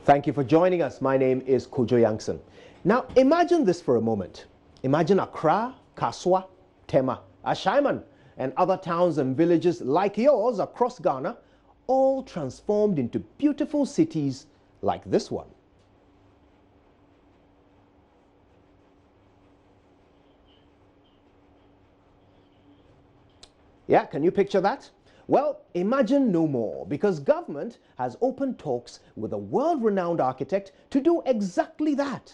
Thank you for joining us. My name is Kojo Yankson. Now, imagine this for a moment. Imagine Accra, Kaswa, Tema, Ashaiman, and other towns and villages like yours across Ghana, all transformed into beautiful cities like this one. Yeah, can you picture that? Well, imagine no more, because government has opened talks with a world-renowned architect to do exactly that.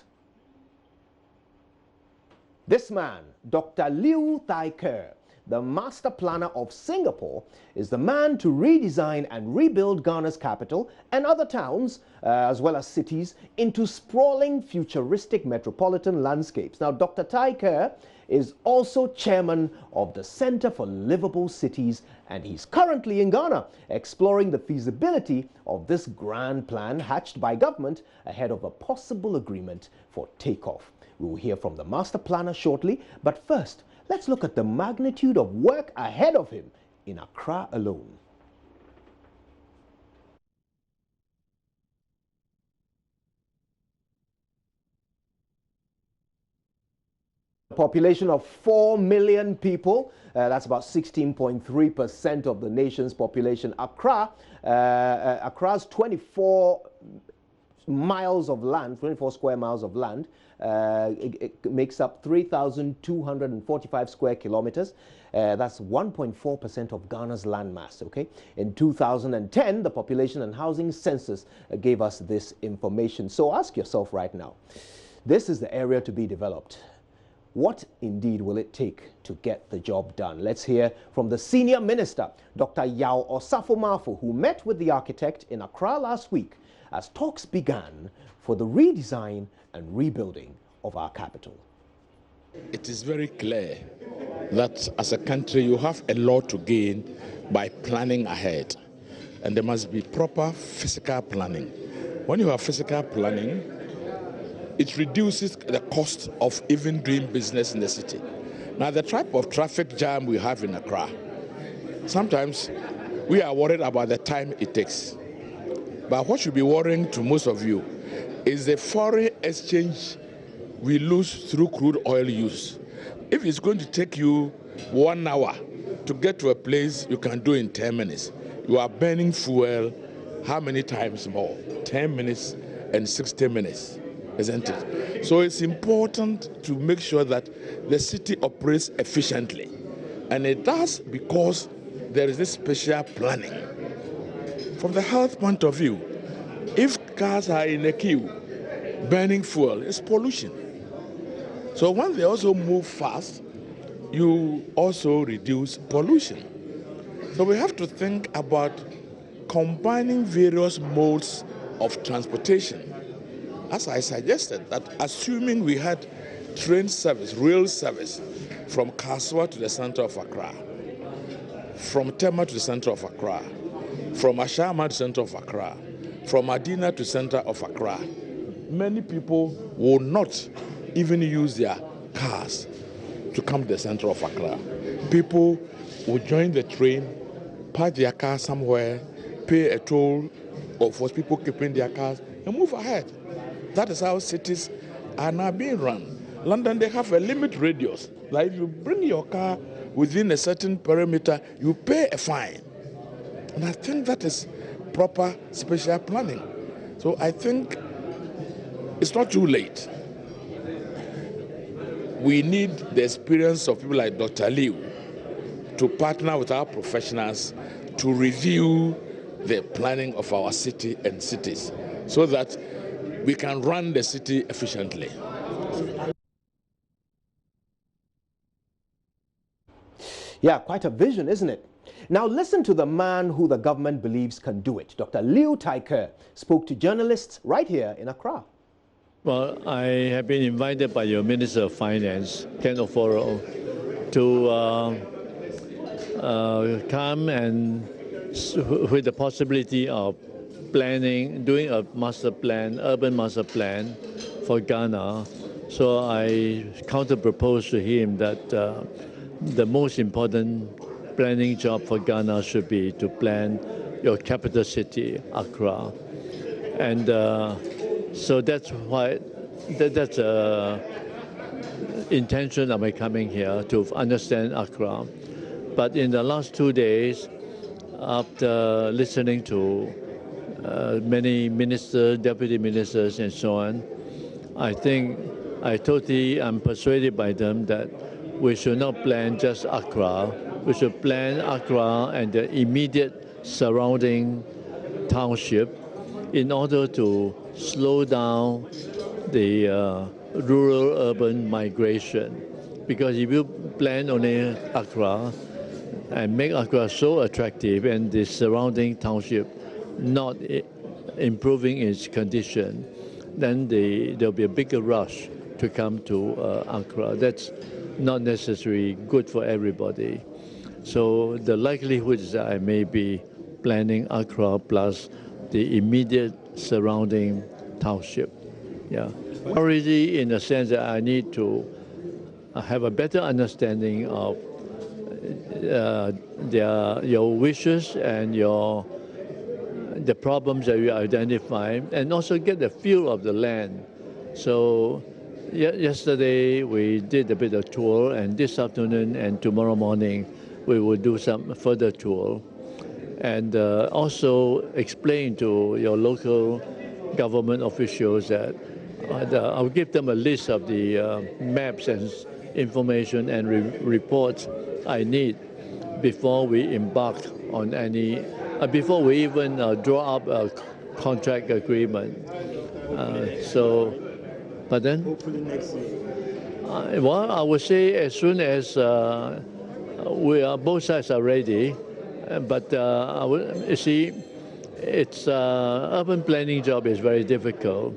This man, Dr. Liu Tai Ker, the master planner of Singapore, is the man to redesign and rebuild Ghana's capital and other towns, as well as cities, into sprawling, futuristic metropolitan landscapes. Now, Dr. Tai Ker is also chairman of the Center for Livable Cities, and he's currently in Ghana exploring the feasibility of this grand plan hatched by government ahead of a possible agreement for takeoff. We will hear from the master planner shortly, but first, let's look at the magnitude of work ahead of him in Accra alone. Population of 4 million people, that's about 16.3% of the nation's population. Accra's 24 miles of land, 24 square miles of land, it makes up 3,245 square kilometers. That's 1.4% of Ghana's land mass, okay? In 2010, the Population and Housing Census gave us this information. So ask yourself right now, this is the area to be developed. What indeed will it take to get the job done? Let's hear from the senior minister, Dr. Yao Osafo-Maafo, who met with the architect in Accra last week as talks began for the redesign and rebuilding of our capital. It is very clear that as a country you have a lot to gain by planning ahead, and there must be proper physical planning. When you have physical planning, it reduces the cost of even doing business in the city. Now, the type of traffic jam we have in Accra, sometimes we are worried about the time it takes. But what should be worrying to most of you is the foreign exchange we lose through crude oil use. If it's going to take you 1 hour to get to a place you can do in 10 minutes, you are burning fuel how many times more? 10 minutes and 60 minutes. Isn't it? So it's important to make sure that the city operates efficiently. And it does because there is this special planning. From the health point of view, if cars are in a queue, burning fuel, it's pollution. So when they also move fast, you also reduce pollution. So we have to think about combining various modes of transportation. As I suggested, that assuming we had train service, rail service, from Kaswa to the center of Accra, from Tema to the center of Accra, from Ashaiman to the center of Accra, from Adina to the center of Accra, many people will not even use their cars to come to the center of Accra. People will join the train, park their car somewhere, pay a toll, or for people keeping their cars, and move ahead. That is how cities are now being run. London, they have a limit radius. Like if you bring your car within a certain perimeter, you pay a fine. And I think that is proper spatial planning. So I think it's not too late. We need the experience of people like Dr. Liu to partner with our professionals to review the planning of our city and cities so that we can run the city efficiently. Yeah, quite a vision, isn't it? Now listen to the man who the government believes can do it. Dr. Liu Tai Ker spoke to journalists right here in Accra. Well, I have been invited by your Minister of Finance, Ken Oforo, to come and with the possibility of planning, doing a master plan, urban master plan for Ghana. So I counter-proposed to him that the most important planning job for Ghana should be to plan your capital city, Accra. And so that's why, that's intention of my coming here, to understand Accra. But in the last 2 days, after listening to many ministers, deputy ministers, and so on, I think I'm persuaded by them that we should not plan just Accra. We should plan Accra and the immediate surrounding township in order to slow down the rural-urban migration. Because if you plan only Accra and make Accra so attractive and the surrounding township not improving its condition, then there'll be a bigger rush to come to Accra. That's not necessarily good for everybody. So the likelihood is that I may be planning Accra plus the immediate surrounding township. Yeah, already in the sense that I need to have a better understanding of your wishes and the problems that you identify, and also get the feel of the land. So yesterday we did a bit of tour, and this afternoon and tomorrow morning we will do some further tour, and also explain to your local government officials that I'll give them a list of the maps and information and reports I need before we embark on any, before we even draw up a contract agreement. But then? Hopefully next year. Well, I would say as soon as both sides are ready. But you see, it's urban planning job is very difficult,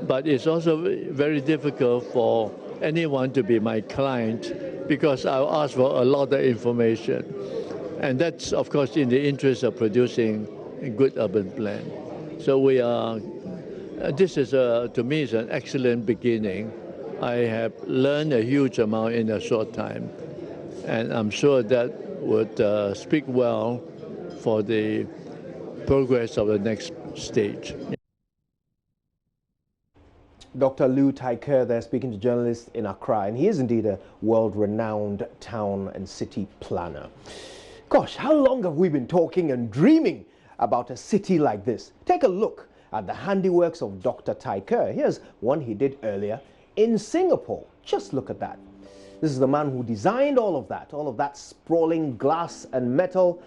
but it's also very difficult for anyone to be my client, because I'll ask for a lot of information. And that's, of course, in the interest of producing a good urban plan. So we are, this is, to me, is an excellent beginning. I have learned a huge amount in a short time, and I'm sure that would speak well for the progress of the next stage. Dr. Liu Tai-Ker there, speaking to journalists in Accra, and he is indeed a world-renowned town and city planner. Gosh, how long have we been talking and dreaming about a city like this? Take a look at the handiworks of Dr. Tai-Ker. Here's one he did earlier in Singapore. Just look at that. This is the man who designed all of that sprawling glass and metal,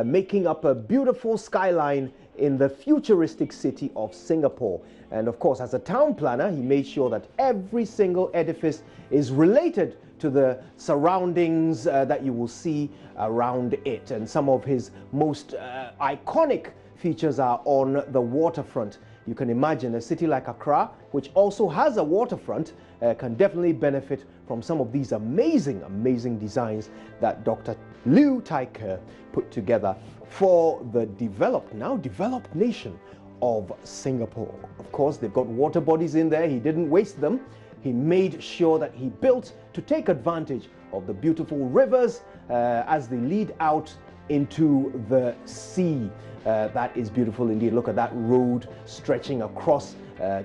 making up a beautiful skyline in the futuristic city of Singapore. And of course, as a town planner, he made sure that every single edifice is related to the surroundings that you will see around it. And some of his most iconic features are on the waterfront. You can imagine a city like Accra, which also has a waterfront, can definitely benefit from some of these amazing, amazing designs that Dr. Liu Tai-Ker put together for the now developed nation of Singapore. Of course, they've got water bodies in there. He didn't waste them. He made sure that he built to take advantage of the beautiful rivers as they lead out into the sea. That is beautiful indeed. Look at that road stretching across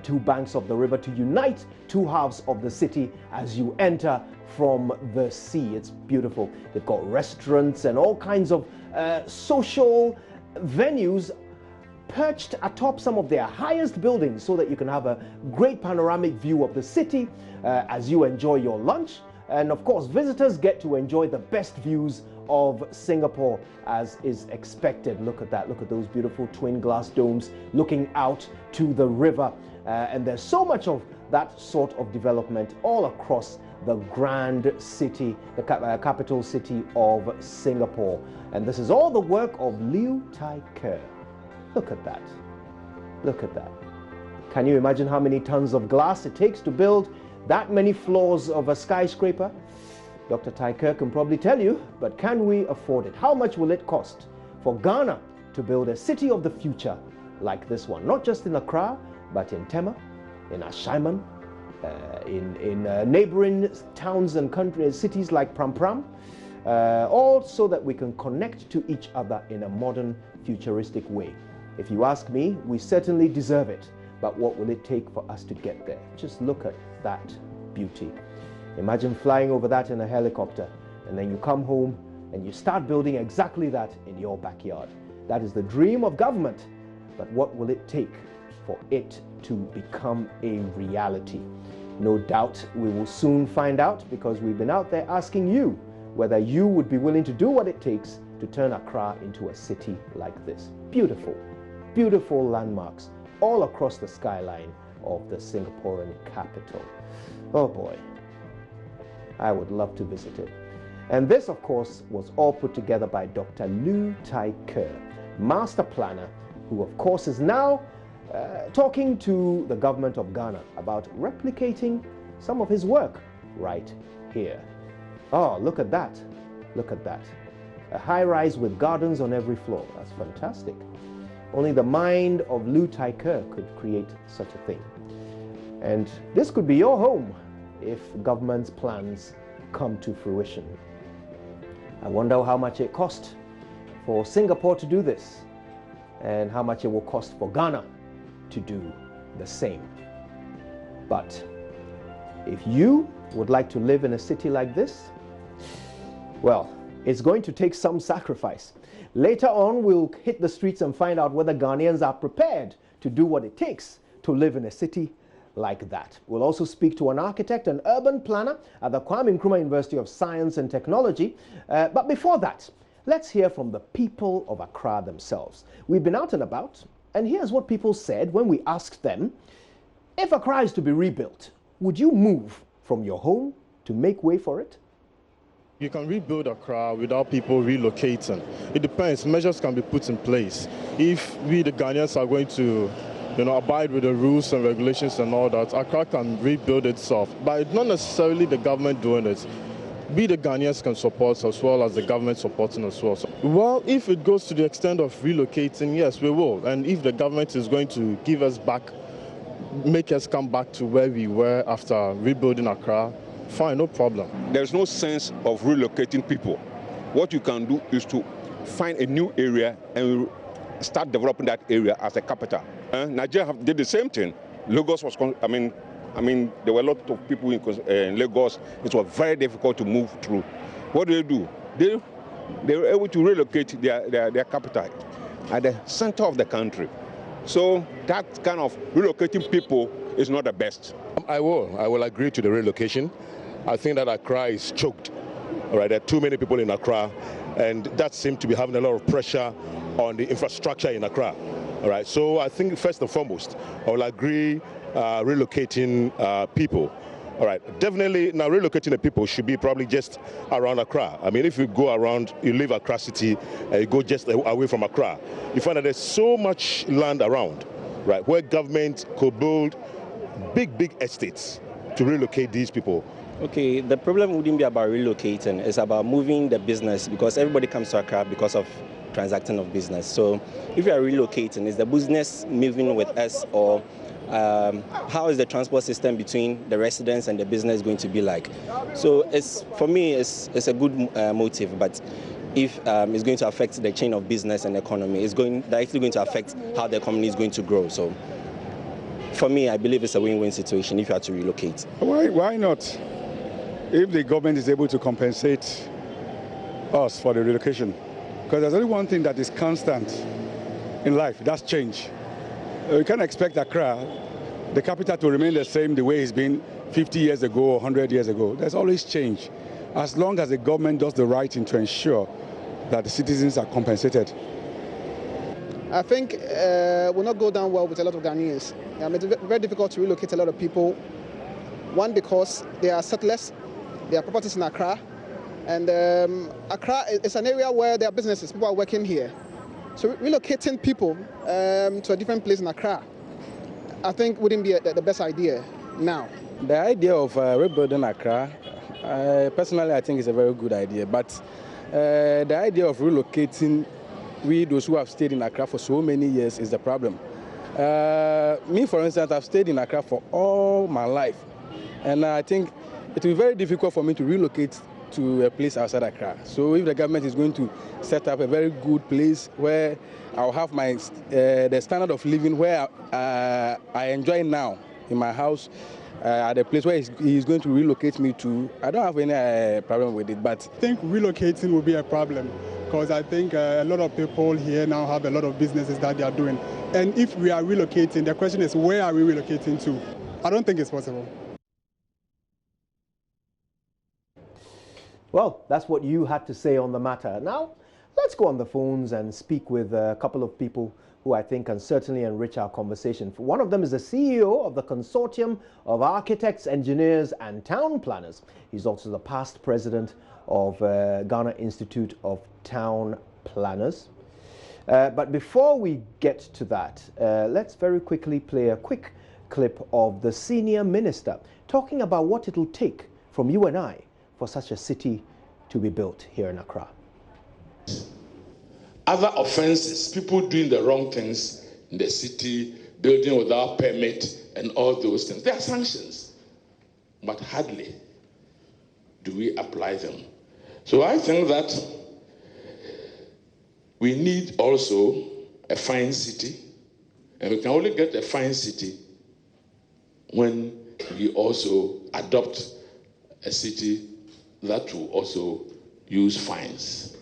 two banks of the river to unite two halves of the city as you enter from the sea. It's beautiful. They've got restaurants and all kinds of social venues perched atop some of their highest buildings so that you can have a great panoramic view of the city as you enjoy your lunch. And of course, visitors get to enjoy the best views of Singapore as is expected. Look at that. Look at those beautiful twin glass domes looking out to the river. And there's so much of that sort of development all across the grand city, the capital city of Singapore. And this is all the work of Liu Tai-Ker. Look at that. Look at that. Can you imagine how many tons of glass it takes to build that many floors of a skyscraper? Dr. Tai-Ker can probably tell you, but can we afford it? How much will it cost for Ghana to build a city of the future like this one? Not just in Accra, but in Tema, in Ashaiman, in neighboring towns and countries, cities like Pram Pram, all so that we can connect to each other in a modern, futuristic way. If you ask me, we certainly deserve it. But what will it take for us to get there? Just look at that beauty. Imagine flying over that in a helicopter, and then you come home and you start building exactly that in your backyard. That is the dream of government. But what will it take for it to become a reality? No doubt we will soon find out, because we've been out there asking you whether you would be willing to do what it takes to turn Accra into a city like this. Beautiful, beautiful landmarks all across the skyline of the Singaporean capital. Oh boy, I would love to visit it. And this, of course, was all put together by Dr. Liu Tai Ker, master planner, who of course is now talking to the government of Ghana about replicating some of his work right here. Oh, look at that. Look at that. A high-rise with gardens on every floor. That's fantastic. Only the mind of Liu Tai Ker could create such a thing. And this could be your home if government's plans come to fruition. I wonder how much it cost for Singapore to do this, and how much it will cost for Ghana to do the same. But if you would like to live in a city like this, well, it's going to take some sacrifice. Later on, we'll hit the streets and find out whether Ghanaians are prepared to do what it takes to live in a city like that. We'll also speak to an architect and urban planner at the Kwame Nkrumah University of Science and Technology. But before that, let's hear from the people of Accra themselves. We've been out and about, and here's what people said when we asked them, if Accra is to be rebuilt, would you move from your home to make way for it? You can rebuild Accra without people relocating. It depends. Measures can be put in place. If we, the Ghanaians, are going to abide with the rules and regulations and all that, Accra can rebuild itself. But it's not necessarily the government doing it. We, the Ghanaians, can support as well as the government supporting as well. Well, if it goes to the extent of relocating, yes, we will. And if the government is going to give us back, make us come back to where we were after rebuilding Accra, fine, no problem. There's no sense of relocating people. What you can do is to find a new area and start developing that area as a capital. Nigeria did the same thing. Lagos was, there were a lot of people in Lagos. It was very difficult to move through. What do? They were able to relocate their capital at the center of the country. So that kind of relocating people is not the best. I will agree to the relocation. I think that Accra is choked. All right, there are too many people in Accra, and that seems to be having a lot of pressure on the infrastructure in Accra. All right, so I think first and foremost, I will agree relocating people. All right, definitely now relocating the people should be probably just around Accra. I mean, if you go around, you leave Accra city, you go just away from Accra, you find that there's so much land around, right, where government could build big estates to relocate these people. Okay, the problem wouldn't be about relocating, it's about moving the business, because everybody comes to Accra because of transacting of business. So if you are relocating, is the business moving with us, or how is the transport system between the residents and the business going to be like? So for me, it's a good motive, but if it's going to affect the chain of business and economy, it's directly going to affect how the economy is going to grow. So for me, I believe it's a win-win situation if you have to relocate. Why not? If the government is able to compensate us for the relocation. Because there's only one thing that is constant in life, that's change. You can't expect Accra, the capital, to remain the same the way it's been 50 years ago or 100 years ago. There's always change. As long as the government does the right thing to ensure that the citizens are compensated. I think will not go down well with a lot of Ghanaians. It's very difficult to relocate a lot of people. One, because they are settlers, there are properties in Accra, and Accra is an area where there are businesses, people are working here. So relocating people to a different place in Accra, I think wouldn't be the best idea now. The idea of rebuilding Accra, personally I think is a very good idea, but the idea of relocating those who have stayed in Accra for so many years is the problem. Me, for instance, I've stayed in Accra for all my life, and I think it will be very difficult for me to relocate to a place outside Accra. So if the government is going to set up a very good place where I'll have my the standard of living where I enjoy now in my house, at the place where he's going to relocate me to, I don't have any problem with it. But I think relocating will be a problem because I think a lot of people here now have a lot of businesses that they are doing. And if we are relocating, the question is, where are we relocating to? I don't think it's possible. Well, that's what you had to say on the matter. Now, let's go on the phones and speak with a couple of people who I think can certainly enrich our conversation. One of them is the CEO of the Consortium of Architects, Engineers and Town Planners. He's also the past president of Ghana Institute of Town Planners. But before we get to that, let's very quickly play a quick clip of the senior minister talking about what it'll take from you and I for such a city to be built here in Accra. Other offenses, people doing the wrong things in the city, building without permit and all those things, there are sanctions, but hardly do we apply them. So I think that we need also a fine city, and we can only get a fine city when we also adopt a city that will also use fines,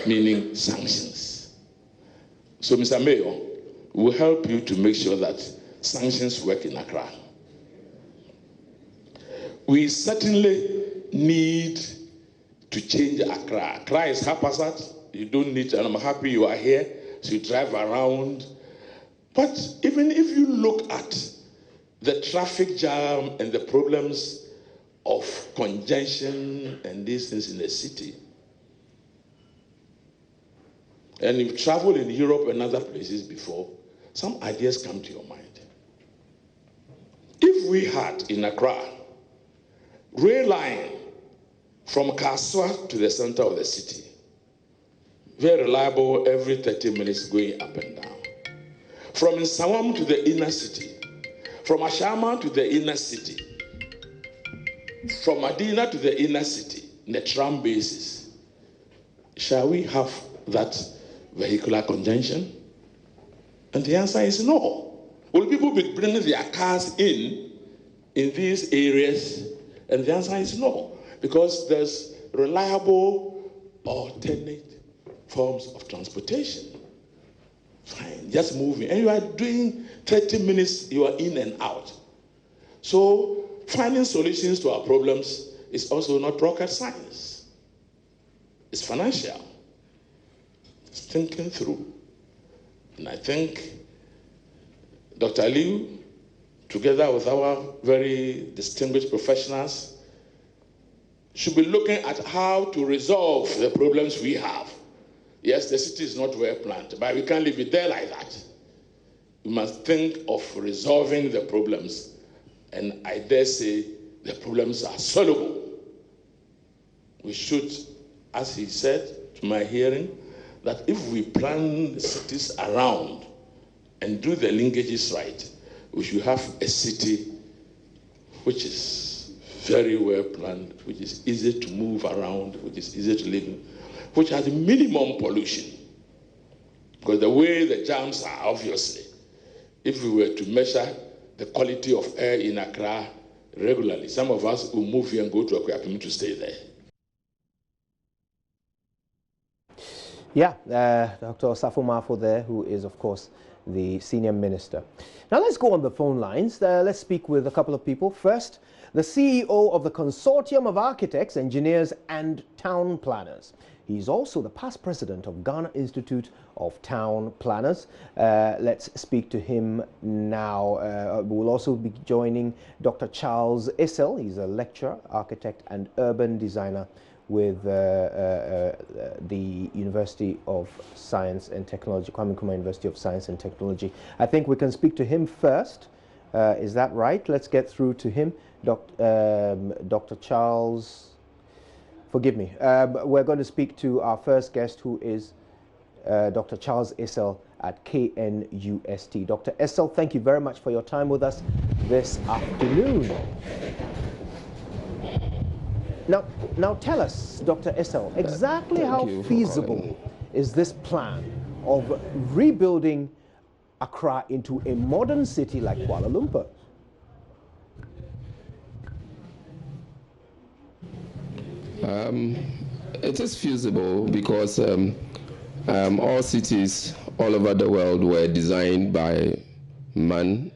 meaning sanctions. So, Mr. Mayor, we will help you to make sure that sanctions work in Accra. We certainly need to change Accra. Accra is haphazard. You don't need to, and I'm happy you are here, so you drive around. But even if you look at the traffic jam and the problems of congestion and these things in the city, and you've traveled in Europe and other places before, some ideas come to your mind. If we had in Accra rail line from Kaswa to the center of the city, very reliable, every 30 minutes going up and down. From Nsawam to the inner city, from Ashama to the inner city, from Medina to the inner city, in the tram basis, shall we have that vehicular congestion? And the answer is no. Will people be bringing their cars in these areas? And the answer is no, because there's reliable alternate forms of transportation. Fine, just moving. And you are doing 30 minutes, you are in and out. So finding solutions to our problems is also not rocket science. It's financial. It's thinking through. And I think Dr. Liu, together with our very distinguished professionals, should be looking at how to resolve the problems we have. Yes, the city is not well planned, but we can't leave it there like that. We must think of resolving the problems, and I dare say the problems are solvable. We should, as he said to my hearing, that if we plan the cities around and do the linkages right, we should have a city which is very well planned, which is easy to move around, which is easy to live in, which has minimum pollution. Because the way the jams are, obviously, if we were to measure the quality of air in Accra regularly, some of us will move here and go to Accra to stay there. Yeah, Dr. Osafo Mafo there, who is, of course, the senior minister. Now let's go on the phone lines. Let's speak with a couple of people. First, the CEO of the Consortium of Architects, Engineers and Town Planners. He's also the past president of Ghana Institute of Town Planners. Let's speak to him now. We'll also be joining Dr. Charles Issel. He's a lecturer, architect and urban designer with the University of Science and Technology, Kwame Nkrumah University of Science and Technology. I think we can speak to him first. Is that right? Let's get through to him. Dr. Charles, forgive me. We're going to speak to our first guest, who is Dr. Charles Issel at KNUST. Dr. Issel, thank you very much for your time with us this afternoon. Now tell us, Dr. Essel, exactly how feasible is this plan of rebuilding Accra into a modern city like Kuala Lumpur? It is feasible because all cities all over the world were designed by man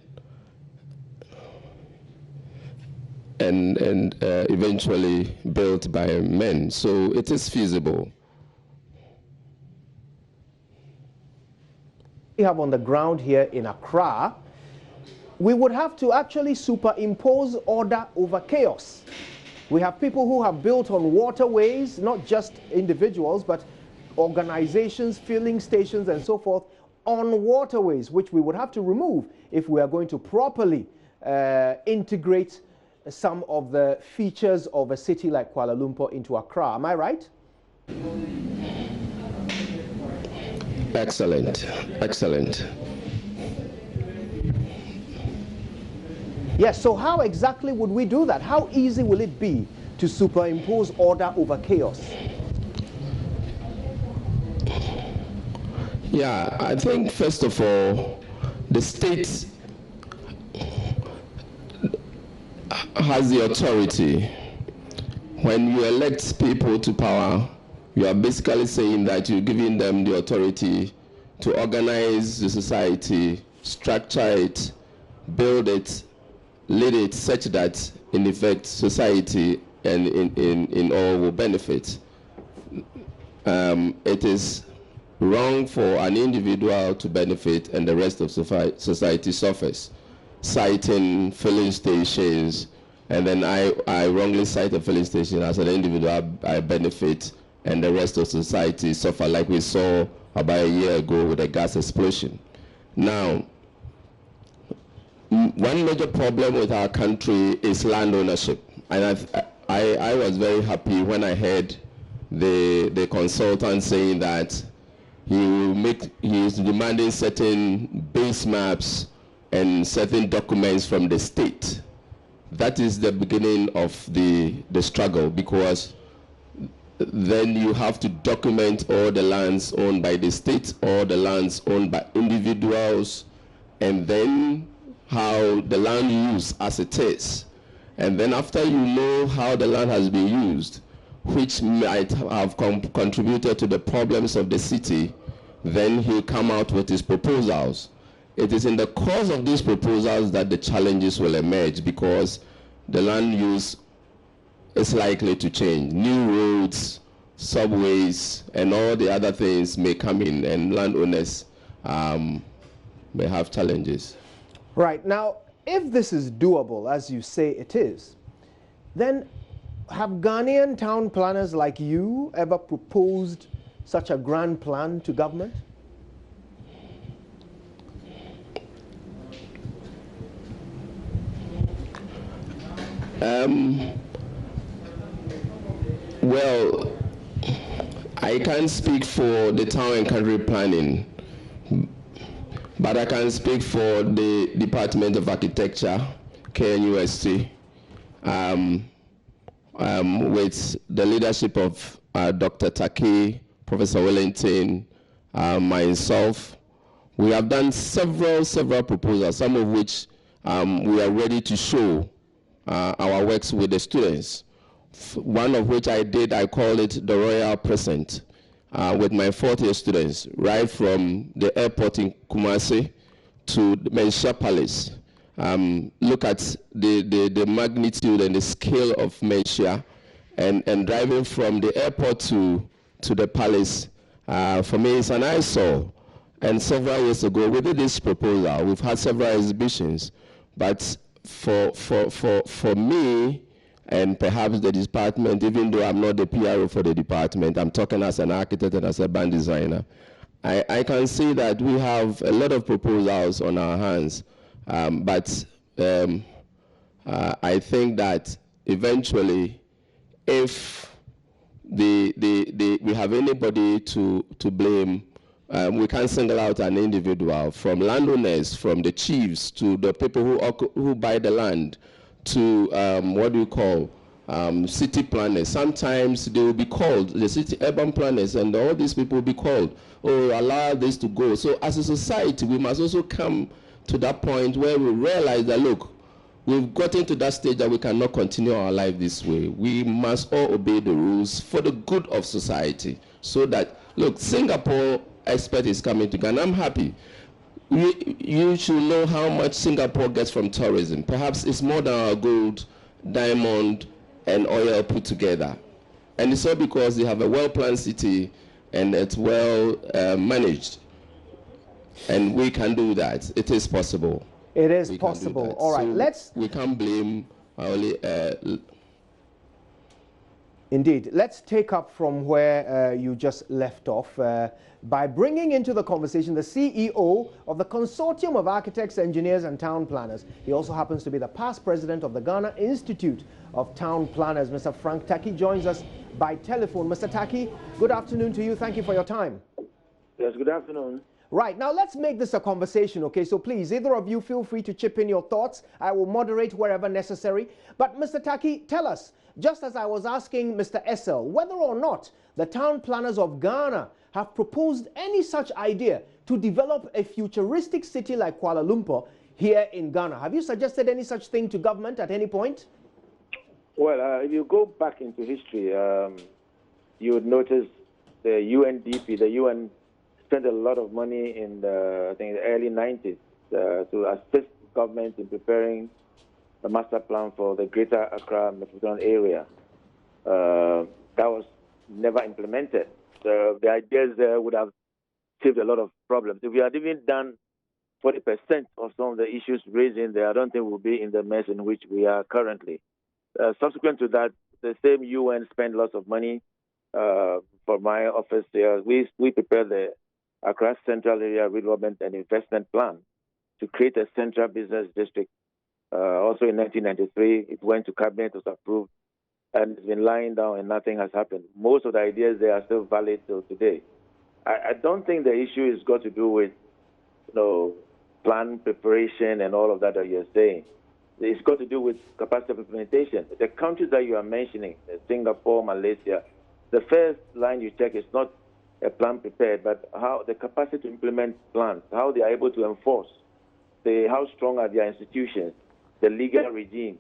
and eventually built by men. So it is feasible. We have on the ground here in Accra, we would have to actually superimpose order over chaos. We have people who have built on waterways, not just individuals, but organizations, filling stations, and so forth, on waterways, which we would have to remove if we are going to properly integrate some of the features of a city like Kuala Lumpur into Accra. Am I right? Excellent, excellent. Yes, so how exactly would we do that? How easy will it be to superimpose order over chaos? Yeah, I think first of all, the state has the authority. When you elect people to power, you are basically saying that you're giving them the authority to organize the society, structure it, build it, lead it such that in effect society and in all will benefit. It is wrong for an individual to benefit and the rest of society suffers. Citing filling stations, and then I wrongly cite a filling station as an individual, I benefit and the rest of society suffer, like we saw about a year ago with a gas explosion. Now, one major problem with our country is land ownership, and I was very happy when I heard the consultant saying that he is demanding certain base maps and certain documents from the state. That is the beginning of the struggle, because then you have to document all the lands owned by the state, all the lands owned by individuals, and then how the land used as it is. And then after you know how the land has been used, which might have contributed to the problems of the city, then he'll come out with his proposals. It is in the course of these proposals that the challenges will emerge, because the land use is likely to change. New roads, subways, and all the other things may come in, and landowners may have challenges. Right. Now, if this is doable, as you say it is, then have Ghanaian town planners like you ever proposed such a grand plan to government? Well, I can't speak for the town and country planning, but I can speak for the Department of Architecture, KNUST, with the leadership of Dr. Taki, Professor Wellington, myself. We have done several proposals, some of which we are ready to show our works with the students. One of which I call it the Royal Present, with my fourth-year students, right from the airport in Kumasi to the Menchia Palace. Look at the magnitude and the scale of Menchia, and driving from the airport to the palace, for me, it's an eyesore. And several years ago, we did this proposal. We've had several exhibitions, but for me, and perhaps the department, even though I'm not the PRO for the department, I'm talking as an architect and as a band designer, I can see that we have a lot of proposals on our hands, but I think that eventually, if we have anybody to blame, we can't single out an individual, from landowners, from the chiefs, to the people who buy the land, to city planners. Sometimes they will be called, the city urban planners, and all these people will be called, oh, allow this to go. So as a society, we must also come to that point where we realize that, look, we've gotten to that stage that we cannot continue our life this way. We must all obey the rules for the good of society. So that, look, Singapore expert is coming to Ghana. I'm happy. You should know how much Singapore gets from tourism. Perhaps it's more than our gold, diamond, and oil put together. And it's all because they have a well-planned city and it's well managed. And we can do that. It is possible. It is possible. All right, so we can't blame only. Indeed. Let's take up from where you just left off by bringing into the conversation the CEO of the Consortium of Architects, Engineers and Town Planners. He also happens to be the past president of the Ghana Institute of Town Planners. Mr. Frank Taki joins us by telephone. Mr. Taki, good afternoon to you. Thank you for your time. Yes, good afternoon. Right, now let's make this a conversation, okay? So please, either of you feel free to chip in your thoughts. I will moderate wherever necessary. But Mr. Taki, tell us, just as I was asking Mr. Essel, whether or not the town planners of Ghana have proposed any such idea to develop a futuristic city like Kuala Lumpur here in Ghana. Have you suggested any such thing to government at any point? Well, if you go back into history, you would notice the UNDP, the UN spent a lot of money in the, I think, the early 90s to assist government in preparing the master plan for the Greater Accra metropolitan area. That was never implemented. So the ideas there would have saved a lot of problems. If we had even done 40% of some of the issues raised in there, I don't think we'll be in the mess in which we are currently. Subsequent to that, the same UN spent lots of money for my office here. We prepared the Accra Central Area Redevelopment and Investment Plan to create a central business district. Also in 1993, it went to cabinet, was approved, and it's been lying down and nothing has happened. Most of the ideas there are still valid till today. I don't think the issue has got to do with, plan preparation and all of that you're saying. It's got to do with capacity of implementation. The countries that you are mentioning, Singapore, Malaysia, the first line you check is not a plan prepared, but how the capacity to implement plans, how they are able to enforce, how strong are their institutions, the legal regime,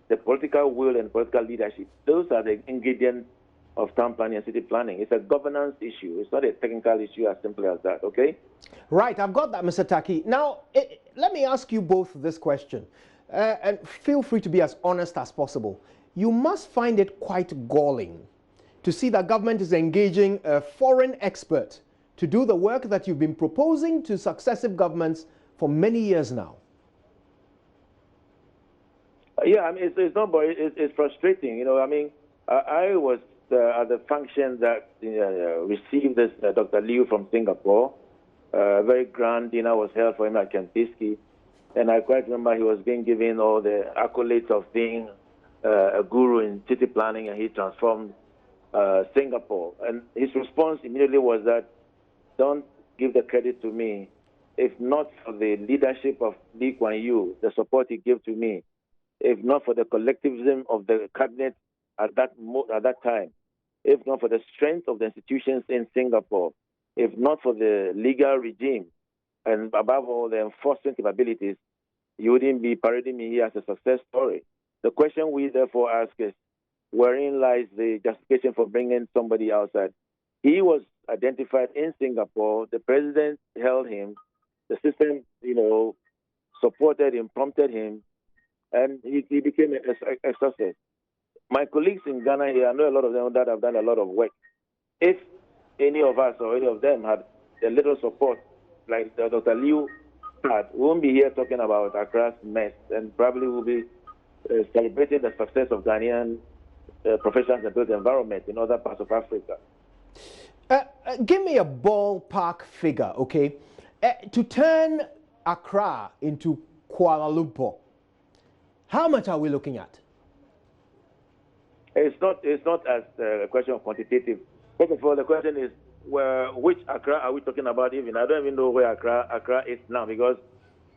the political will and political leadership. Those are the ingredients of town planning and city planning. It's a governance issue. It's not a technical issue as simple as that, okay? Right, I've got that, Mr. Taki. Now, let me ask you both this question, and feel free to be as honest as possible. You must find it quite galling to see that government is engaging a foreign expert to do the work that you've been proposing to successive governments for many years now. Yeah, I mean, it's not, but it's frustrating. I was at the function that received this Dr. Liu from Singapore. A very grand dinner was held for him at Kempinski. And I quite remember he was being given all the accolades of being a guru in city planning, and he transformed Singapore. And his response immediately was that, don't give the credit to me. If not for the leadership of Lee Kuan Yew, the support he gave to me, if not for the collectivism of the cabinet at that time, if not for the strength of the institutions in Singapore, if not for the legal regime, and above all, the enforcement capabilities, you wouldn't be parading me here as a success story. The question we therefore ask is, wherein lies the justification for bringing somebody outside? He was identified in Singapore. The president held him. The system, supported him, prompted him, and he became a success. My colleagues in Ghana here, I know a lot of them that have done a lot of work. If any of us or any of them had a little support, like Dr. Liu had, we won't be here talking about Accra's mess, and probably we'll be celebrating the success of Ghanaian professionals in built environment in other parts of Africa. Give me a ballpark figure, okay? To turn Accra into Kuala Lumpur, how much are we looking at? It's not as a question of quantitative. First of all, the question is, which Accra are we talking about even? I don't even know where Accra is now, because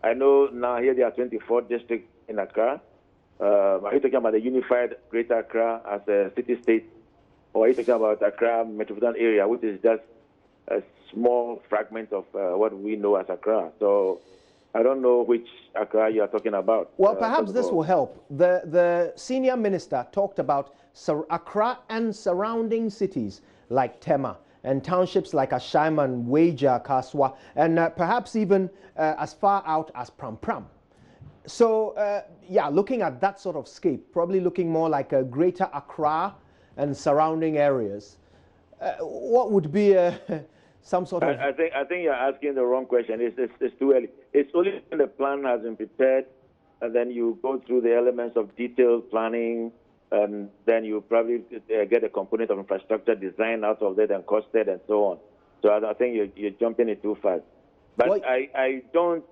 I know now here there are 24 districts in Accra. Are you talking about the unified Greater Accra as a city-state, or are you talking about Accra metropolitan area, which is just a small fragment of what we know as Accra? So I don't know which Accra you are talking about. Well, perhaps this will help. The senior minister talked about Accra and surrounding cities like Tema and townships like Ashaiman, Weija, Kaswa, and perhaps even as far out as Pram Pram. So, yeah, looking at that sort of scape, probably looking more like a Greater Accra and surrounding areas. What would be some sort of... I think you're asking the wrong question. It's too early. It's only when the plan has been prepared, and then you go through the elements of detailed planning, and then you probably get a component of infrastructure design out of that and costed and so on. So I think you're jumping it too fast. But well, I don't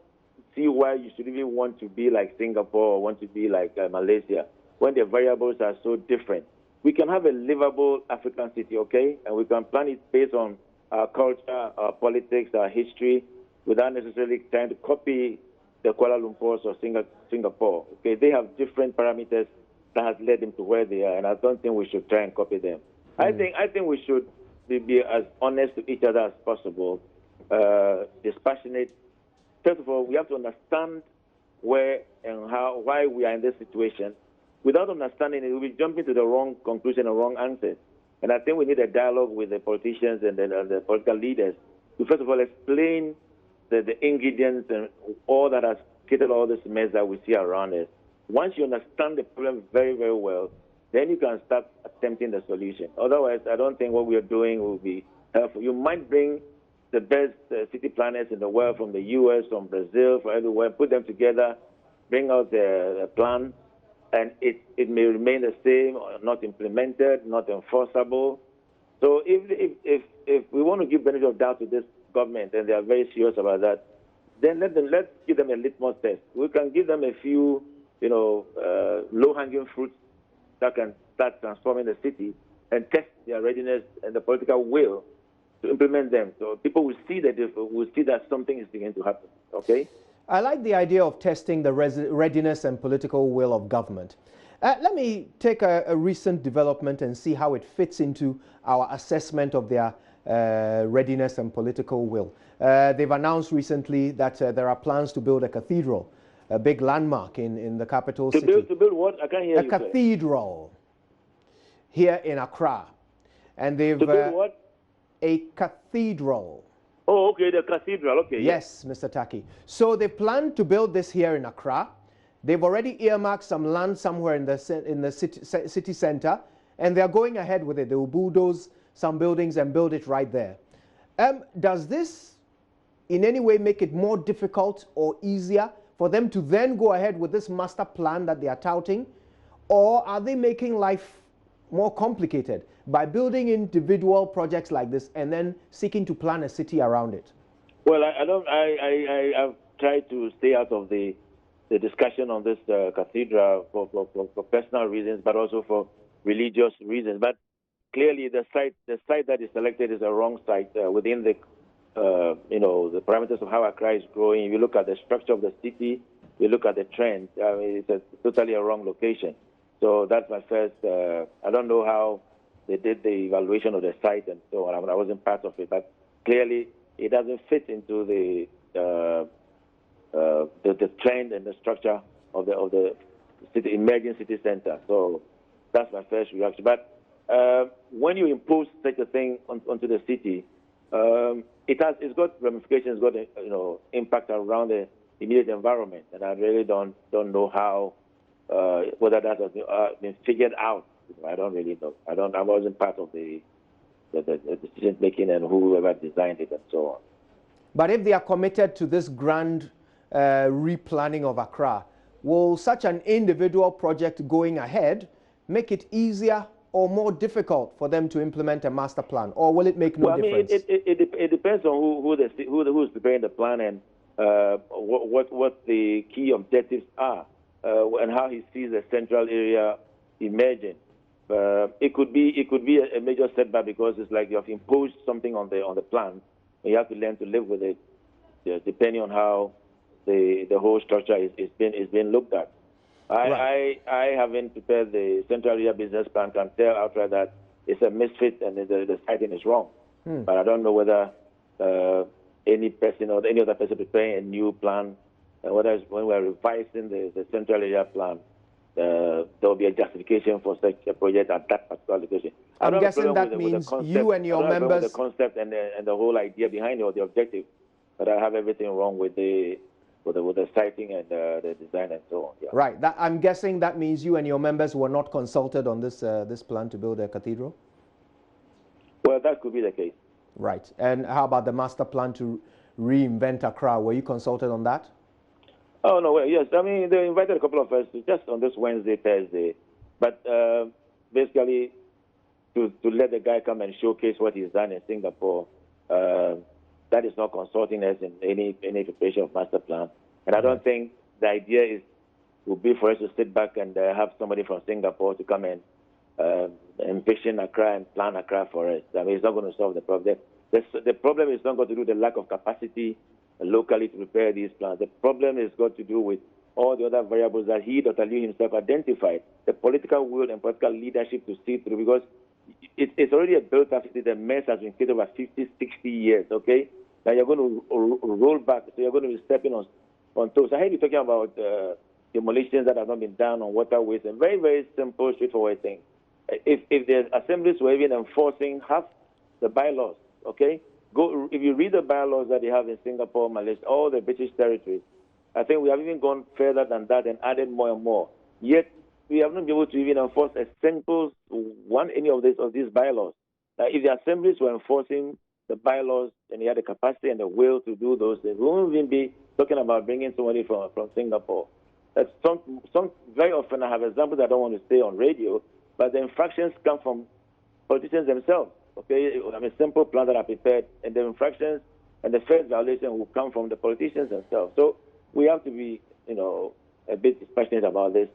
see why you should even want to be like Singapore or want to be like Malaysia when the variables are so different. We can have a livable African city, okay? And we can plan it based on our culture, our politics, our history, without necessarily trying to copy the Kuala Lumpur or Singapore. Okay, they have different parameters that has led them to where they are, and I don't think we should try and copy them. I think we should be as honest to each other as possible, dispassionate. First of all, we have to understand where and how, why we are in this situation. Without understanding it, we'll be jumping to the wrong conclusion and wrong answers. And I think we need a dialogue with the politicians and the political leaders to, first of all, explain the ingredients and all that has created all this mess that we see around us. Once you understand the problem very, very well, then you can start attempting the solution. Otherwise, I don't think what we are doing will be helpful. You might bring the best city planners in the world from the US, from Brazil, from everywhere, put them together, bring out the plan, and it may remain the same, or not implemented, not enforceable. So if we want to give benefit of doubt to this government, and they are very serious about that, then let's give them a litmus test. We can give them a few, low-hanging fruits that can start transforming the city and test their readiness and the political will to implement them. So people will see that something is beginning to happen. Okay. I like the idea of testing the readiness and political will of government. Let me take a recent development and see how it fits into our assessment of their readiness and political will. They've announced recently that there are plans to build a cathedral, a big landmark in the capital city. To build what? I can't hear you. A cathedral here in Accra. And they've... To build what? A cathedral. Oh, okay, the cathedral, okay. Yes, Mr. Taki. So they plan to build this here in Accra. They've already earmarked some land somewhere in the city center, and they're going ahead with it. They will bulldoze some buildings and build it right there. Does this in any way make it more difficult or easier for them to then go ahead with this master plan that they are touting? Or are they making life more complicated by building individual projects like this and then seeking to plan a city around it? Well, I've tried to stay out of the discussion on this cathedral for personal reasons, but also for religious reasons. But clearly, the site that is selected is a wrong site within the the parameters of how Accra is growing. If you look at the structure of the city, you look at the trend. It's totally a wrong location. So that's my first. I don't know how they did the evaluation of the site and so on. I wasn't part of it, but clearly it doesn't fit into the trend and the structure of the city, emerging city center. So that's my first reaction. But when you impose such a thing onto the city, it's got ramifications, it's got impact around the immediate environment, and I really don't know how whether that has been figured out. I don't really know. I wasn't part of the decision making and whoever designed it and so on. But if they are committed to this grand replanning of Accra, will such an individual project going ahead make it easier or more difficult for them to implement a master plan, or will it make no difference? It depends on who's preparing the plan and what the key objectives are and how he sees the central area emerging. It could be a major setback because it's like you have imposed something on the plan, and you have to learn to live with it, depending on how the whole structure is being looked at. I haven't prepared the central area business plan. Can tell outright that it's a misfit and the siting is wrong. But I don't know whether any person or any other person preparing a new plan, whether when we're revising the central area plan, there will be a justification for such a project at that particular location. I'm guessing that means you and your members. The concept and the whole idea behind it or the objective, but I have everything wrong with the siting and the design and so on. Yeah. Right. I'm guessing that means you and your members were not consulted on this this plan to build a cathedral. Well, that could be the case. Right. And how about the master plan to reinvent Accra? Were you consulted on that? Oh, no, well, yes. I mean, they invited a couple of us just on this Wednesday, Thursday. But basically, to let the guy come and showcase what he's done in Singapore, that is not consulting us in any preparation of master plan. And I don't think the idea would be for us to sit back and have somebody from Singapore to come and envision Accra and plan Accra for us. I mean, it's not going to solve the problem. The problem is not going to do with the lack of capacity locally to prepare these plans. The problem is got to do with all the other variables that Dr. Liu himself identified, the political will and political leadership to see through, because it's already a built-up city. The mess has been created over 50, 60 years, okay? Now you're going to roll back, so you're going to be stepping on toes. I heard you talking about demolitions that have not been done on waterways, and very, very simple, straightforward thing. If the assemblies were even enforcing half the bylaws, okay? If you read the bylaws that they have in Singapore, Malaysia, all the British territories, I think we have even gone further than that and added more and more. Yet we have not been able to even enforce a simple any of these bylaws. If the assemblies were enforcing the bylaws and they had the capacity and the will to do those things, we won't even be talking about bringing somebody from Singapore. Very often I have examples I don't want to say on radio, but the infractions come from politicians themselves. Okay, I mean, simple plans that are prepared, and the infractions and the first violation will come from the politicians themselves. So we have to be, a bit passionate about this,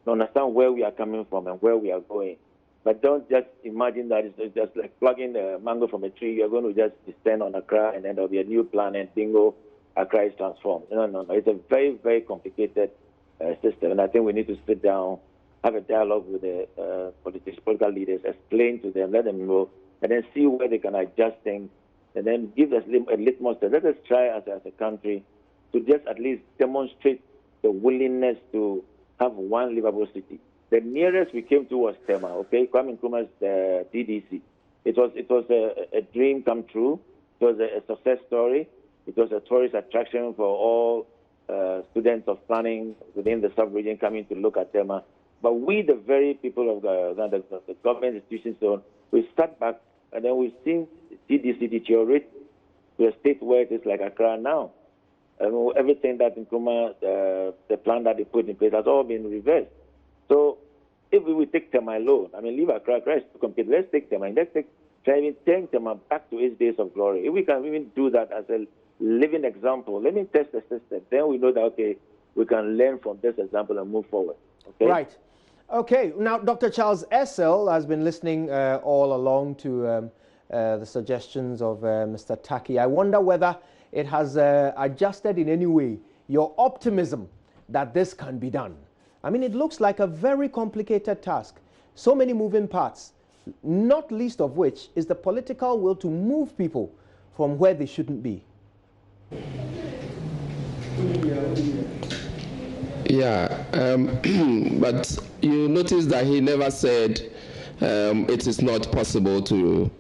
to understand where we are coming from and where we are going. But don't just imagine that it's just like plugging a mango from a tree. You're going to just descend on Accra, and then there'll be a new plan, and bingo, Accra is transformed. No. It's a very, very complicated system, and I think we need to sit down, have a dialogue with the political leaders, explain to them, let them know, and then see where they can adjust things, and then give us a litmus test. Let us try as a country to just at least demonstrate the willingness to have one livable city. The nearest we came to was Tema, okay? Kwame Nkrumah's TDC. It was a dream come true. It was a success story. It was a tourist attraction for all students of planning within the sub-region coming to look at Tema. But we, the very people of the government institutions, so we sat back and then we've seen TDC deteriorate to a state where it is like Accra now. Everything that Nkrumah, the plan that they put in place, has all been reversed. So if we take Tema alone, leave Accra, is too complicated. Let's take Tema and try and take Tema back to its days of glory. If we can even do that as a living example, let me test the system. Then we know that, okay, we can learn from this example and move forward. Okay? Right. Okay. Now, Dr. Charles Essel has been listening all along to the suggestions of Mr. Taki. I wonder whether it has adjusted in any way your optimism that this can be done. It looks like a very complicated task. So many moving parts, not least of which is the political will to move people from where they shouldn't be. Yeah, but you notice that he never said it is not possible to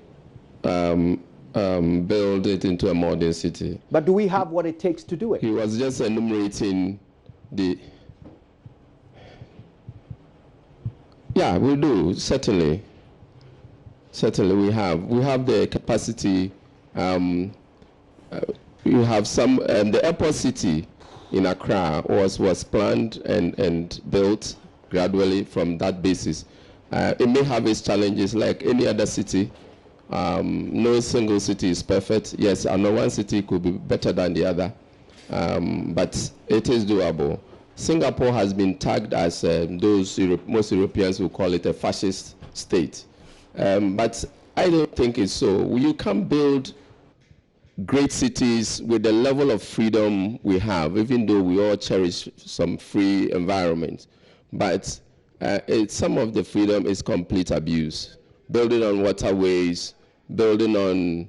build it into a modern city. But do we have what it takes to do it? He was just enumerating the... Yeah, we do, certainly. Certainly we have. We have the capacity. You have some, the airport city in Accra was planned and built gradually from that basis. It may have its challenges like any other city. No single city is perfect. Yes, I know one city could be better than the other, but it is doable. Singapore has been tagged as most Europeans will call it a fascist state. But I don't think it's so. You can't build great cities with the level of freedom we have, even though we all cherish some free environment. but some of the freedom is complete abuse. Building on waterways, building on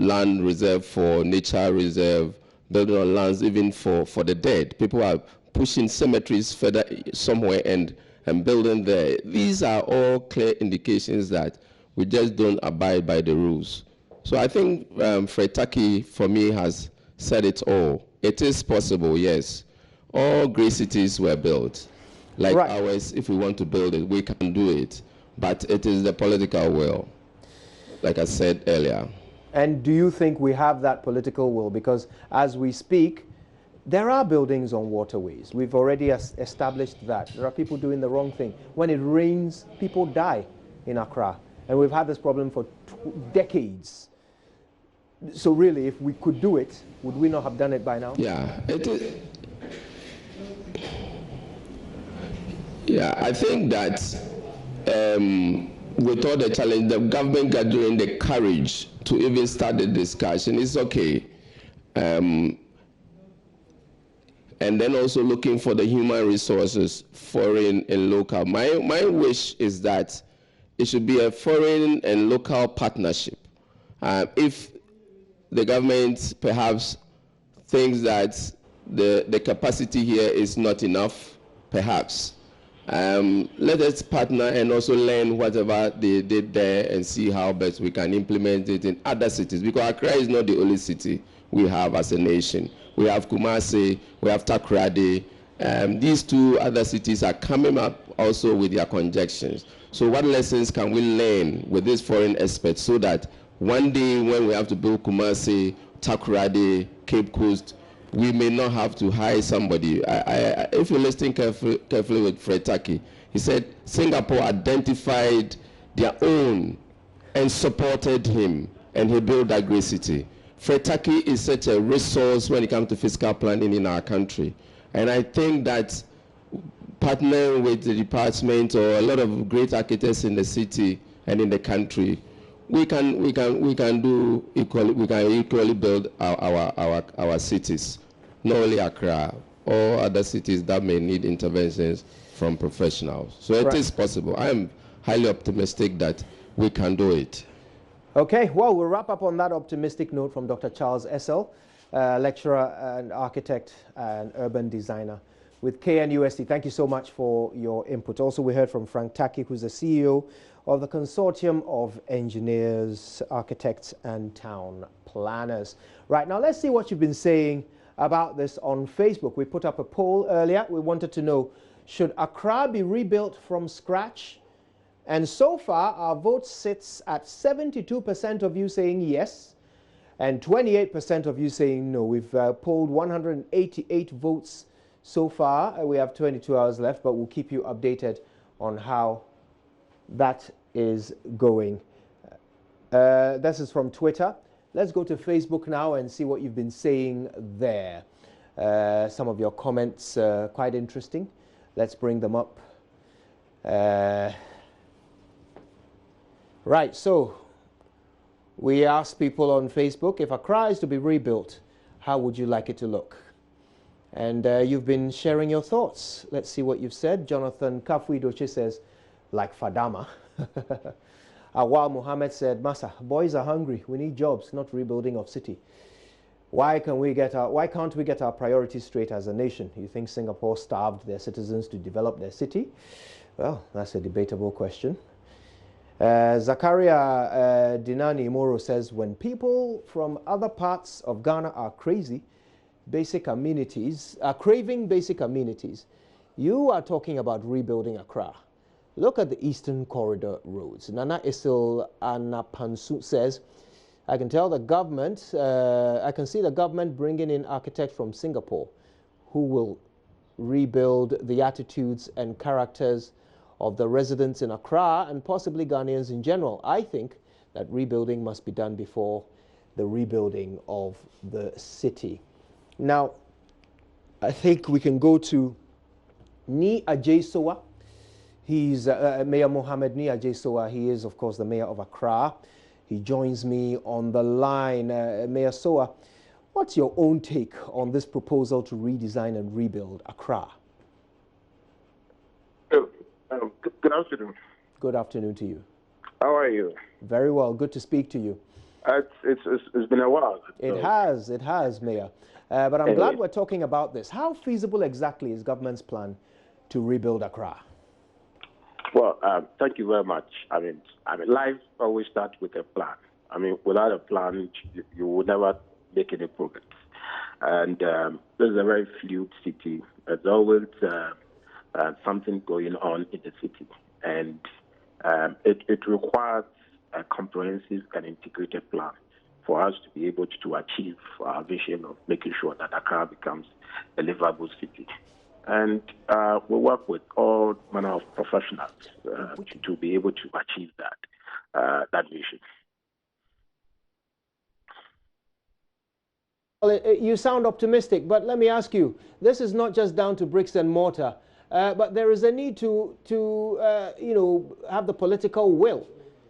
land reserve for nature reserve, building on lands even for the dead. People are pushing cemeteries further somewhere and building there. These are all clear indications that we just don't abide by the rules. So I think Fred Taki, for me, has said it all. It is possible, yes. All great cities were built. Like ours, if we want to build it, we can do it. But it is the political will, like I said earlier. And do you think we have that political will? Because as we speak, there are buildings on waterways. We've already established that. There are people doing the wrong thing. When it rains, people die in Accra. And we've had this problem for decades. So really, if we could do it, would we not have done it by now? Yeah, it is. Yeah, I think that with all the challenge, the government gathering the courage to even start the discussion is okay. And then also looking for the human resources, foreign and local. My wish is that it should be a foreign and local partnership. If the government perhaps thinks that the capacity here is not enough, perhaps, let us partner and also learn whatever they did there and see how best we can implement it in other cities. Because Accra is not the only city we have as a nation. We have Kumasi, we have Takoradi. These two other cities are coming up also with their conjunctions. So what lessons can we learn with these foreign experts so that one day when we have to build Kumasi, Takoradi, Cape Coast, we may not have to hire somebody. If you listen carefully with Fred Taki, he said Singapore identified their own and supported him, and he built that great city. Fred Taki is such a resource when it comes to fiscal planning in our country. And I think that partnering with the department or a lot of great architects in the city and in the country, we can equally build our cities, not only Accra, or other cities that may need interventions from professionals. So it is possible. I am highly optimistic that we can do it. Okay, well, we'll wrap up on that optimistic note from Dr. Charles Essel, lecturer and architect and urban designer with KNUST. Thank you so much for your input. Also, we heard from Frank Taki, who's the CEO of the Consortium of Engineers, Architects and Town Planners. Right, now let's see what you've been saying about this on Facebook. We put up a poll earlier. We wanted to know, should Accra be rebuilt from scratch? And so far, our vote sits at 72% of you saying yes, and 28% of you saying no. We've polled 188 votes so far. We have 22 hours left, but we'll keep you updated on how that is going. This is from Twitter. Let's go to Facebook now and see what you've been saying there. Some of your comments quite interesting. Let's bring them up. Right, so we asked people on Facebook, if Accra is to be rebuilt, how would you like it to look? And you've been sharing your thoughts. Let's see what you've said. Jonathan Kafuidoche says, like Fadama. Awal Muhammad said, Masa, boys are hungry. We need jobs, not rebuilding of city. Why can't we get our priorities straight as a nation? You think Singapore starved their citizens to develop their city? Well, that's a debatable question. Zakaria Dinani Moro says, when people from other parts of Ghana are craving basic amenities, you are talking about rebuilding Accra. Look at the Eastern Corridor roads. Nana Isil Anapansu says, I can see the government bringing in architects from Singapore who will rebuild the attitudes and characters of the residents in Accra and possibly Ghanaians in general. I think that rebuilding must be done before the rebuilding of the city. Now, I think we can go to Ni Ajesowa. He's Mayor Mohammed Ni Ajesowa. He is, of course, the mayor of Accra. He joins me on the line. Mayor Sowa, what's your own take on this proposal to redesign and rebuild Accra? Good afternoon. Good afternoon to you. How are you? Very well. Good to speak to you. It's been a while. It has, Mayor. But I'm glad we're talking about this. How feasible exactly is government's plan to rebuild Accra? Well, thank you very much. I mean, life always starts with a plan. I mean, without a plan, you will never make any progress. And this is a very fluid city. There's always something going on in the city, and it requires a comprehensive and integrated plan for us to be able to achieve our vision of making sure that Accra becomes a livable city. And we work with all manner of professionals to be able to achieve that vision. Well, you sound optimistic, but let me ask you, this is not just down to bricks and mortar, but there is a need to have the political will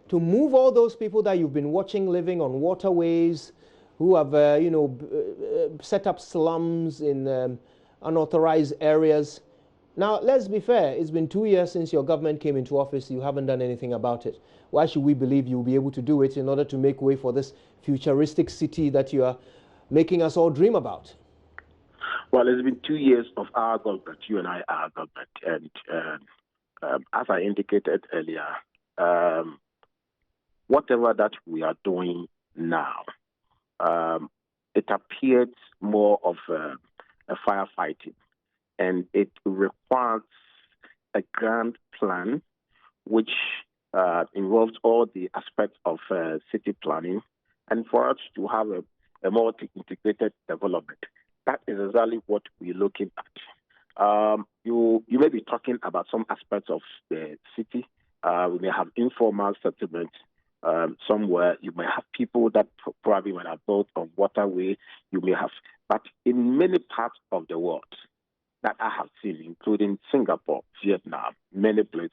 to move all those people that you've been watching living on waterways, who have, set up slums in unauthorized areas. Now, let's be fair, it's been 2 years since your government came into office. You haven't done anything about it. Why should we believe you'll be able to do it in order to make way for this futuristic city that you are making us all dream about? Well, it's been 2 years of our government, you and I, our government. And as I indicated earlier, whatever that we are doing now, it appears more of a firefighting, and it requires a grand plan which involves all the aspects of city planning, and for us to have a more integrated development. That is exactly what we're looking at. You may be talking about some aspects of the city. We may have informal settlements somewhere. You may have people that probably might have built on waterway. You may have, but in many parts of the world that I have seen, including Singapore, Vietnam, many places,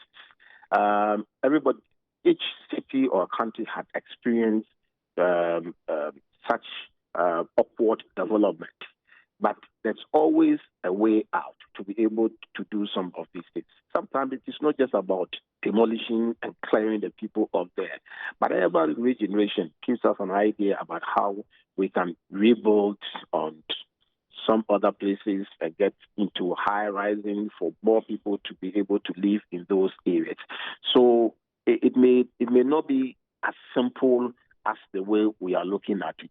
each city or country had experienced such upward development. But there's always a way out to be able to do some of these things. Sometimes it is not just about demolishing and clearing the people up there, but urban regeneration gives us an idea about how we can rebuild on some other places and get into high rising for more people to be able to live in those areas. So it may not be as simple as the way we are looking at it.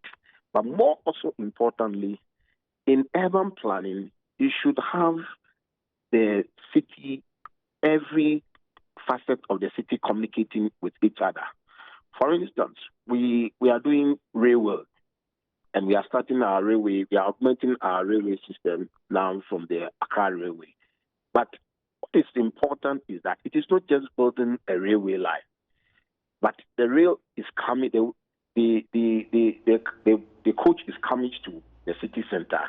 But more also importantly, in urban planning, you should have the city, every facet of the city communicating with each other. For instance, we are doing railway, and we are starting our railway, we are augmenting our railway system now from the Accra Railway. But what is important is that it is not just building a railway line, but the rail is coming, the coach is coming to the city center.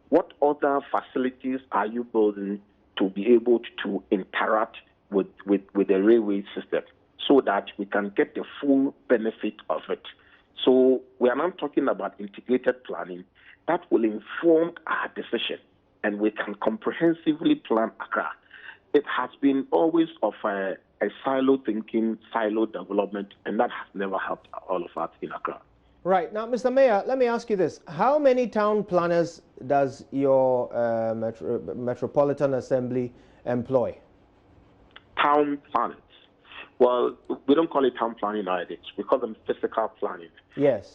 What other facilities are you building to be able to interact with the railway system so that we can get the full benefit of it? So we are now talking about integrated planning that will inform our decision, and we can comprehensively plan Accra. It has been always of a silo thinking, silo development, and that has never helped all of us in Accra. Right. Now, Mr. Mayor, let me ask you this. How many town planners does your Metropolitan Assembly employ? Town planners? Well, we don't call it town planning nowadays. We call them physical planning. Yes.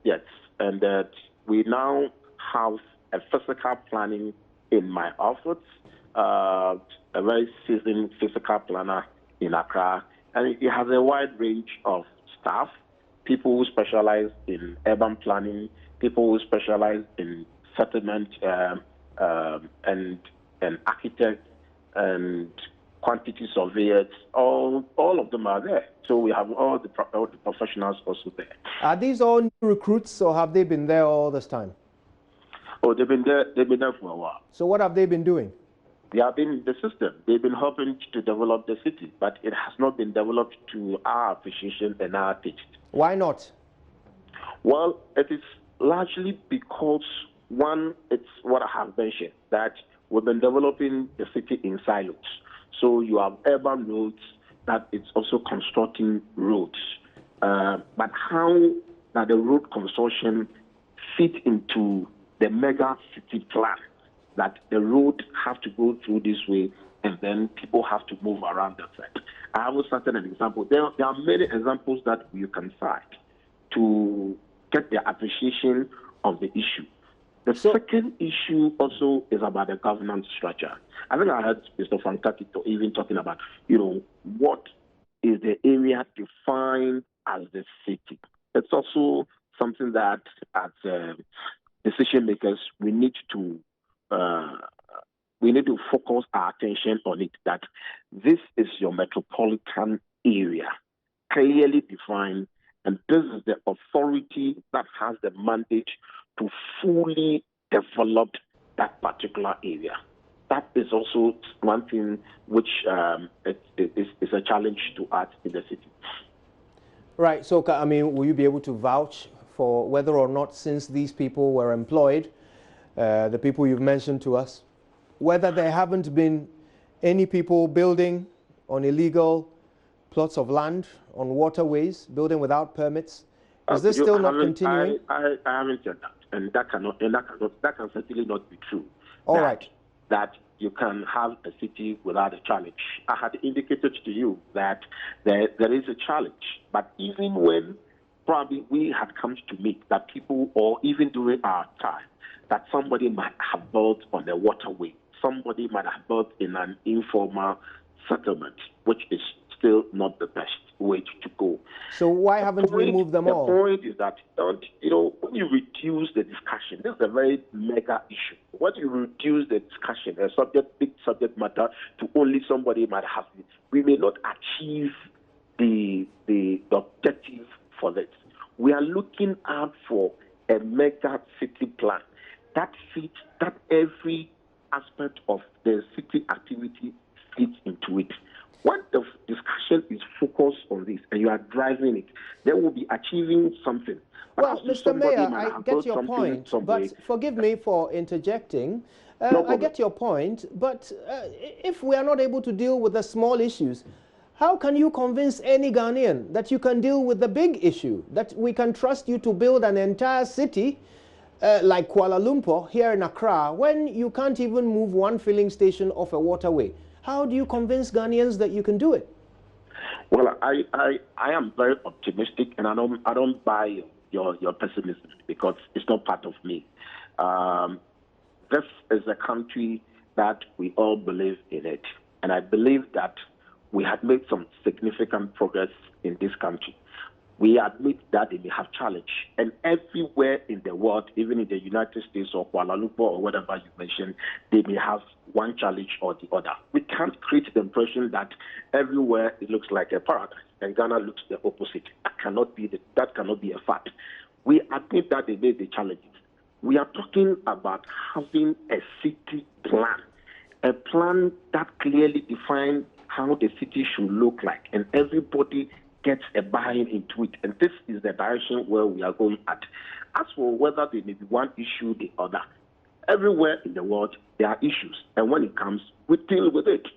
Yes. And that we now have a physical planning in my office, a very seasoned physical planner in Accra. And it has a wide range of staff. People who specialize in urban planning, people who specialize in settlement and architects and quantity surveyors, all of them are there. So we have all the professionals also there. Are these all new recruits, or have they been there all this time? Oh, they've been there for a while. So what have they been doing? They have been in the system. They've been helping to develop the city, but it has not been developed to our appreciation and our taste. Why not? Well, it is largely because, one, it's what I have mentioned, that we've been developing the city in silos. So you have urban roads that it's also constructing roads. But how that the road consortium fit into the mega city plan, that the road have to go through this way and then people have to move around that side. I have started an example. There are many examples that you can cite to get the appreciation of the issue. The second issue also is about the governance structure. I think I heard Mr. Frankaki even talking about, what is the area defined as the city. It's also something that as decision makers we need to focus our attention on it. That this is your metropolitan area, clearly defined, and this is the authority that has the mandate to fully develop that particular area. That is also one thing which is a challenge to us in the city. Right. So, will you be able to vouch for whether or not, since these people were employed, the people you've mentioned to us, whether there haven't been any people building on illegal plots of land, on waterways, building without permits? Is this still not continuing? I haven't said that, and that can certainly not be true. All right. That you can have a city without a challenge. I had indicated to you that there is a challenge, but even when probably we had come to meet that people, or even during our time, that somebody might have built on the waterway, somebody might have built in an informal settlement, which is still not the best way to go. So why haven't we moved them all? The point is that, when you reduce the discussion, this is a very mega issue. When you reduce the discussion, big subject matter, to only somebody might have it, we may not achieve the objective for this. We are looking out for a mega city plan that fits, that every aspect of the city activity fits into it. When the discussion is focused on this and you are driving it, then we'll be achieving something. Well, Mr. Mayor, I get your point, but forgive me for interjecting. I get your point, but if we are not able to deal with the small issues, how can you convince any Ghanaian that you can deal with the big issue, that we can trust you to build an entire city like Kuala Lumpur here in Accra, when you can't even move one filling station off a waterway? How do you convince Ghanaians that you can do it? Well, I am very optimistic, and I don't buy your pessimism, because it's not part of me. This is a country that we all believe in it, and I believe that we have made some significant progress in this country. We admit that they may have challenge, and everywhere in the world, even in the United States or Kuala Lumpur or whatever you mentioned, they may have one challenge or the other. We can't create the impression that everywhere it looks like a paradise and Ghana looks the opposite. That cannot be a fact. We admit that they made the challenges. We are talking about having a city plan, a plan that clearly defines how the city should look like, and everybody gets a buy-in into it. And this is the direction where we are going at. As for whether there may be one issue or the other, everywhere in the world there are issues, and when it comes, we deal with it.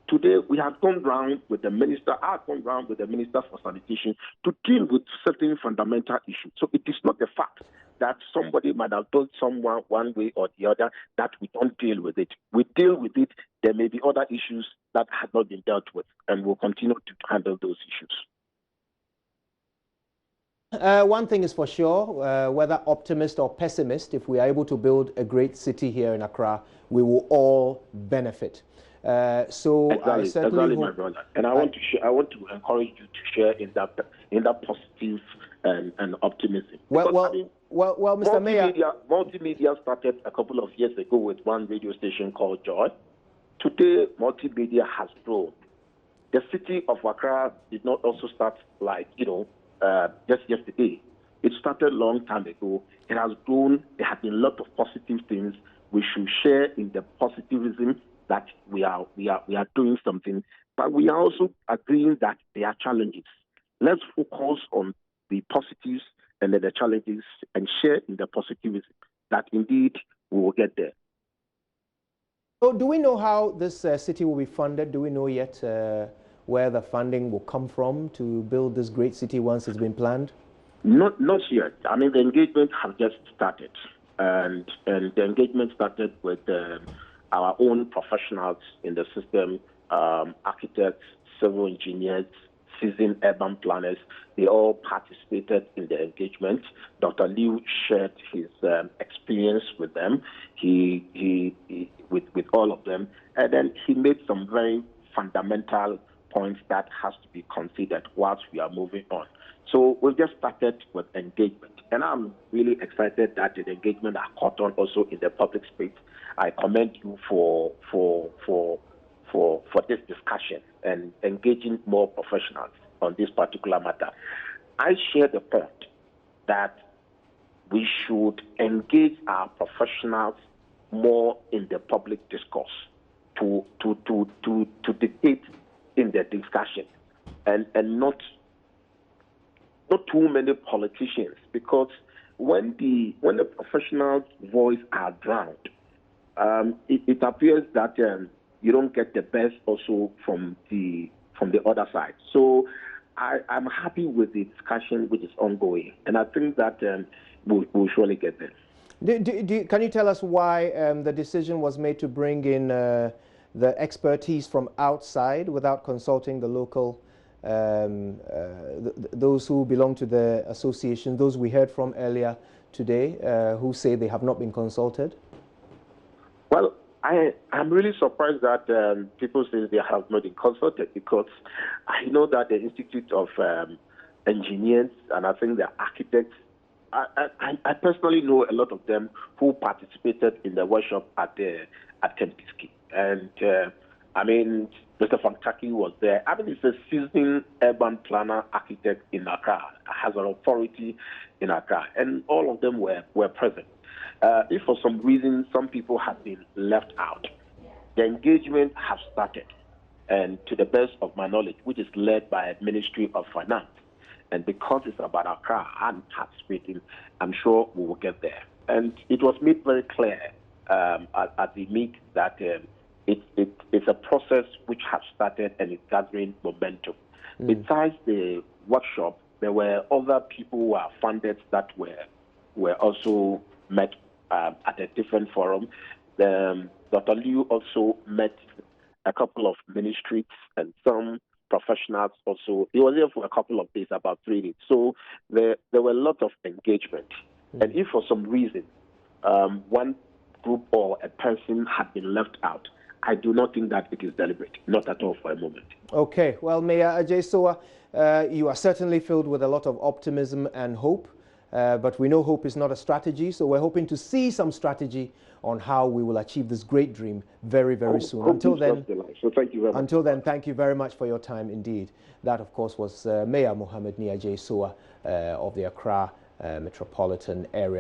Today we have gone round with the minister. I've gone round with the Minister for Sanitation to deal with certain fundamental issues. So it is not the fact that somebody might have told someone one way or the other that we don't deal with it. We deal with it. There may be other issues that have not been dealt with, and we'll continue to handle those issues. One thing is for sure, whether optimist or pessimist, if we are able to build a great city here in Accra, we will all benefit. So exactly, my brother. And I want to encourage you to share in that positive and optimism. Well, Mr. Mayor, multimedia started a couple of years ago with one radio station called Joy. Today, multimedia has grown. The city of Accra did not also start just yesterday. It started a long time ago. It has grown. There have been a lot of positive things. We should share in the positivism that we are doing something, but we are also agreeing that there are challenges. Let's focus on the positives and then the challenges, and share in the positivism that indeed we will get there. So do we know how this city will be funded? Do we know yet where the funding will come from to build this great city once it's been planned? Not yet. I mean, the engagement has just started, and the engagement started with our own professionals in the system, architects, civil engineers, seasoned urban planners. They all participated in the engagement. Dr. Liu shared his experience with them. He with all of them, and then he made some very fundamental points that has to be considered whilst we are moving on. So we've just started with engagement, and I'm really excited that the engagement are caught on also in the public space. I commend you for this discussion and engaging more professionals on this particular matter. I share the point that we should engage our professionals more in the public discourse to dictate in the discussion, and not too many politicians, because when the professionals' voice are drowned, it appears that you don't get the best also from the other side. So I'm happy with the discussion which is ongoing, and I think that we'll surely get there. Can you tell us why the decision was made to bring in the expertise from outside without consulting the local, those who belong to the association, those we heard from earlier today, who say they have not been consulted? Well, I'm really surprised that people say they have not been consulted, because I know that the Institute of Engineers and I think the architects, I personally know a lot of them who participated in the workshop at Kempinski. And I mean, Mr. Fantaki was there. I mean, he's a seasoned urban planner architect in Accra, has an authority in Accra, and all of them were present. If for some reason some people have been left out, the engagement has started, and to the best of my knowledge, which is led by Ministry of Finance. And because it's about Accra and participating, I'm sure we will get there. And it was made very clear at the meet that it's a process which has started and is gathering momentum. Besides the workshop, there were other people who are funded that were also met at a different forum. Dr. Liu also met a couple of ministries and some professionals also. He was there for a couple of days, about 3 days. So there were a lot of engagement. And if for some reason one group or a person had been left out, I do not think that it is deliberate, not at all for a moment. Okay, well, Mayor Agyesowah, you are certainly filled with a lot of optimism and hope, but we know hope is not a strategy, so we're hoping to see some strategy on how we will achieve this great dream very, very soon. Until then, so thank you very much. Until then, thank you very much for your time indeed. That, of course, was Mayor Mohammed Agyesowah of the Accra metropolitan area.